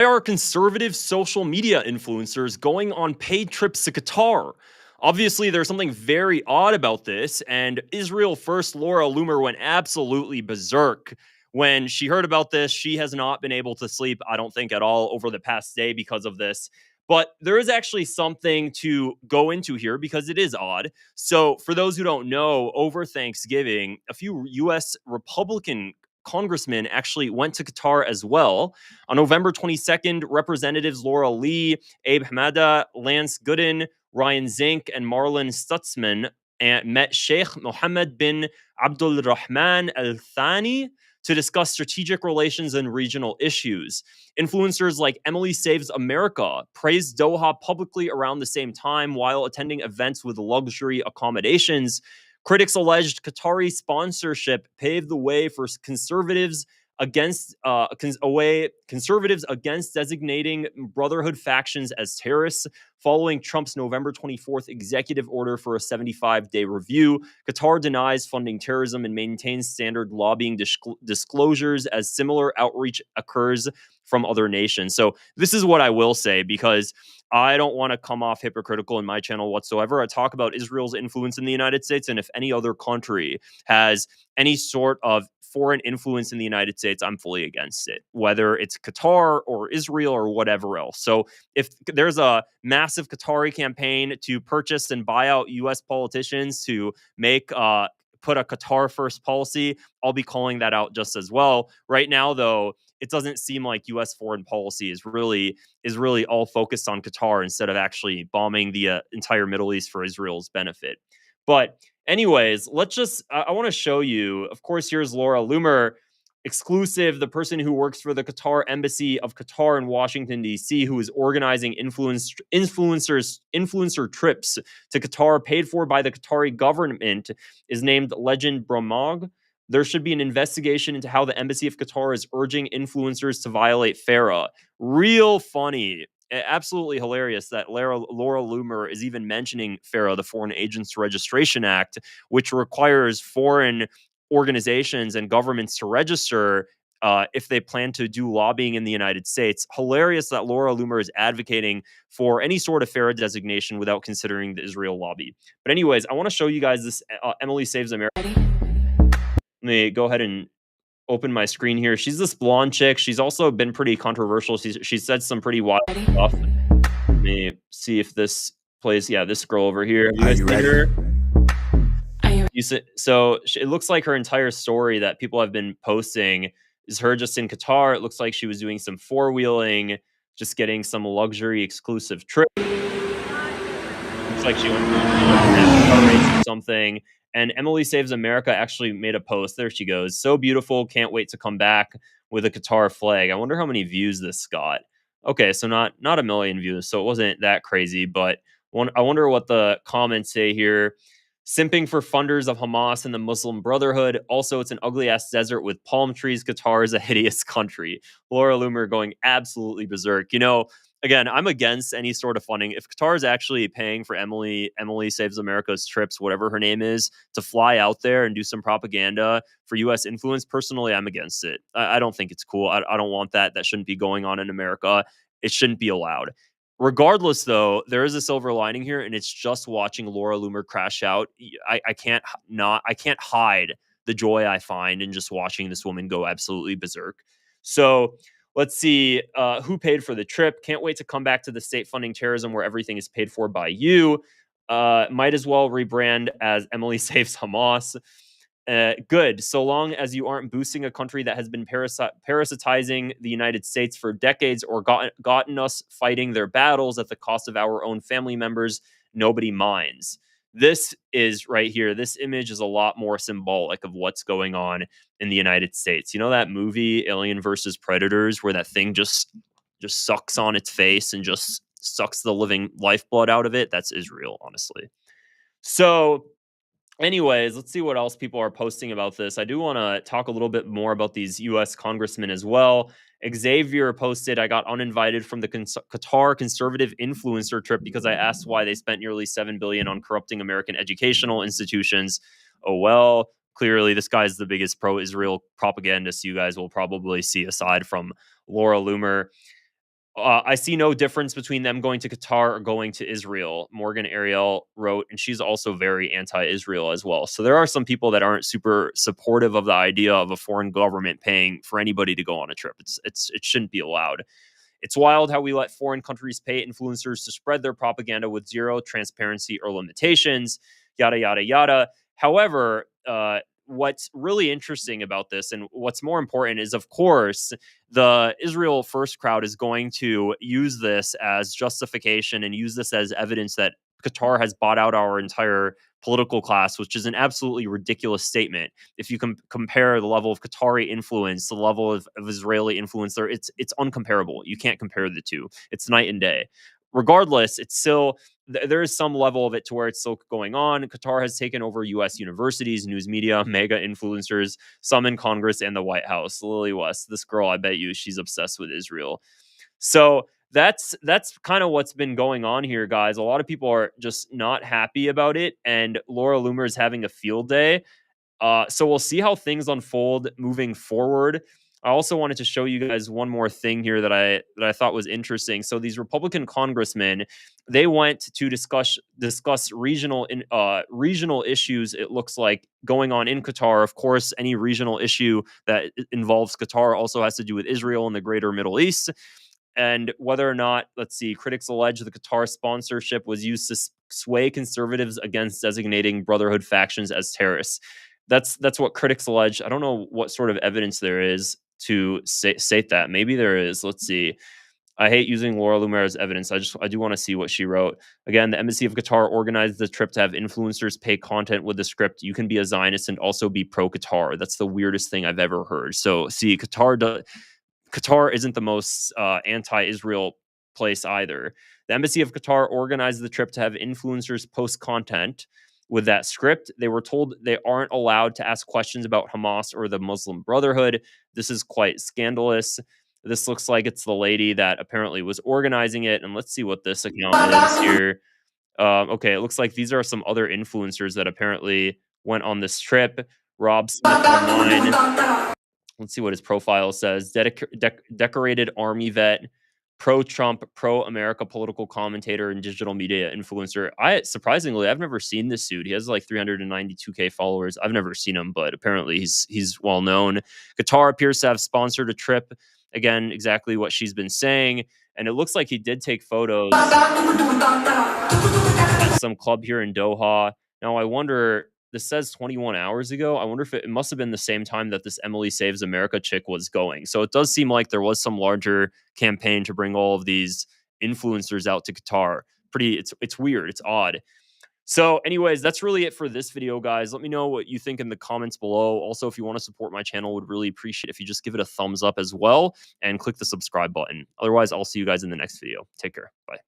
Why are conservative social media influencers going on paid trips to Qatar? Obviously, there's something very odd about this, and Israel First Laura Loomer went absolutely berserk when she heard about this. She has not been able to sleep, I don't think, at all over the past day because of this. But there is actually something to go into here because it is odd. So, for those who don't know, over Thanksgiving, a few US Republican congressmen actually went to Qatar as well. On November 22nd, Representatives Laura Lee, Abe Hamada, Lance Gooden, Ryan Zink, and Marlon Stutzman met Sheikh Mohammed bin Abdul Rahman Al Thani to discuss strategic relations and regional issues. Influencers like Emily Saves America praised Doha publicly around the same time while attending events with luxury accommodations. Critics alleged Qatari sponsorship paved the way for conservatives conservatives against designating Brotherhood factions as terrorists following Trump's November 24th executive order for a 75-day review. Qatar denies funding terrorism and maintains standard lobbying disclosures as similar outreach occurs from other nations. So this is what I will say, because I don't want to come off hypocritical in my channel whatsoever. I talk about Israel's influence in the United States, and if any other country has any sort of foreign influence in the United States, I'm fully against it, whether it's Qatar or Israel or whatever else. So if there's a massive Qatari campaign to purchase and buy out US politicians to put a Qatar first policy, I'll be calling that out just as well. Right now, though, it doesn't seem like US foreign policy is really all focused on Qatar instead of actually bombing the entire Middle East for Israel's benefit. But anyways, I want to show you, of course, here's Laura Loomer, exclusive, the person who works for the Qatar Embassy of Qatar in Washington, D.C., who is organizing influencer trips to Qatar paid for by the Qatari government, is named Legend Bromog. There should be an investigation into how the Embassy of Qatar is urging influencers to violate FARA. Real funny. Absolutely hilarious that Laura Loomer is even mentioning FARA, the Foreign Agents Registration Act, which requires foreign organizations and governments to register if they plan to do lobbying in the United States. Hilarious that Laura Loomer is advocating for any sort of FARA designation without considering the Israel lobby. But anyways, I want to show you guys this Emily Saves America. Let me go ahead and open my screen here. She's this blonde chick. She's also been pretty controversial. She said some pretty wild stuff. Let me see if this plays. Yeah, this girl over here. Are you ready? Her? It looks like her entire story that people have been posting is her just in Qatar. It looks like she was doing some four-wheeling, just getting some luxury exclusive trip. Looks like she went to race or something. And Emily Saves America actually made a post. There she goes. So beautiful. Can't wait to come back with a Qatar flag. I wonder how many views this got. Okay, so not a million views, so it wasn't that crazy. But I wonder what the comments say here. Simping for funders of Hamas and the Muslim Brotherhood. Also, it's an ugly-ass desert with palm trees. Qatar is a hideous country. Laura Loomer going absolutely berserk. Again, I'm against any sort of funding. If Qatar is actually paying for Emily Saves America's trips, whatever her name is, to fly out there and do some propaganda for U.S. influence, personally, I'm against it. I don't think it's cool. I don't want that. That shouldn't be going on in America. It shouldn't be allowed. Regardless, though, there is a silver lining here, and it's just watching Laura Loomer crash out. I can't hide the joy I find in just watching this woman go absolutely berserk. So let's see who paid for the trip. Can't wait to come back to the state funding terrorism where everything is paid for by you. Might as well rebrand as Emily Saves Hamas. Good, so long as you aren't boosting a country that has been parasitizing the United States for decades or gotten us fighting their battles at the cost of our own family members, nobody minds. This is right here. This image is a lot more symbolic of what's going on in the United States. You know that movie Alien versus Predators where that thing just sucks on its face and just sucks the living lifeblood out of it? That's Israel, honestly. So anyways, let's see what else people are posting about this. I do want to talk a little bit more about these U.S. congressmen as well. Xavier posted, I got uninvited from the Qatar conservative influencer trip because I asked why they spent nearly $7 billion on corrupting American educational institutions. Oh, well, clearly this guy's the biggest pro-Israel propagandist you guys will probably see aside from Laura Loomer. I see no difference between them going to Qatar or going to Israel, Morgan Ariel wrote, and she's also very anti-Israel as well. So there are some people that aren't super supportive of the idea of a foreign government paying for anybody to go on a trip. It shouldn't be allowed. It's wild how we let foreign countries pay influencers to spread their propaganda with zero transparency or limitations, yada, yada, yada. However, what's really interesting about this and what's more important is, of course, the Israel First crowd is going to use this as justification and use this as evidence that Qatar has bought out our entire political class, which is an absolutely ridiculous statement. If you compare the level of Qatari influence, the level of Israeli influence, there it's uncomparable. You can't compare the two. It's night and day. Regardless, it's still there is some level of it to where it's still going on. Qatar has taken over U.S. universities, news media, mega influencers, some in Congress and the White House. Lily West, this girl, I bet you, she's obsessed with Israel. So that's kind of what's been going on here, guys. A lot of people are just not happy about it, and Laura Loomer is having a field day. So we'll see how things unfold moving forward. I also wanted to show you guys one more thing here that I thought was interesting. So these Republican congressmen, they went to discuss regional issues. It looks like going on in Qatar. Of course, any regional issue that involves Qatar also has to do with Israel and the greater Middle East. And whether or not, let's see, critics allege the Qatar sponsorship was used to sway conservatives against designating Brotherhood factions as terrorists. That's what critics allege. I don't know what sort of evidence there is to state that. Maybe there is. Let's see. I hate using Laura Loomer as evidence. I do want to see what she wrote. Again, the Embassy of Qatar organized the trip to have influencers pay content with the script. You can be a Zionist and also be pro-Qatar. That's the weirdest thing I've ever heard. So, see, Qatar isn't the most anti-Israel place either. The Embassy of Qatar organized the trip to have influencers post content with that script. They were told they aren't allowed to ask questions about Hamas or the Muslim Brotherhood. This is quite scandalous. This looks like it's the lady that apparently was organizing it. And let's see what this account is here. Okay, it looks like these are some other influencers that apparently went on this trip. Rob Smith online. Let's see what his profile says. Decorated Army vet, pro-Trump, pro-America political commentator, and digital media influencer. Surprisingly, I've never seen this dude. He has like 392K followers. I've never seen him, but apparently he's well known. Qatar appears to have sponsored a trip. Again, exactly what she's been saying. And it looks like he did take photos at some club here in Doha. Now, I wonder, this says 21 hours ago. I wonder if it must have been the same time that this Emily Saves America chick was going. So it does seem like there was some larger campaign to bring all of these influencers out to Qatar. It's weird. It's odd. So anyways, that's really it for this video, guys. Let me know what you think in the comments below. Also, if you want to support my channel, would really appreciate it if you just give it a thumbs up as well and click the subscribe button. Otherwise, I'll see you guys in the next video. Take care. Bye.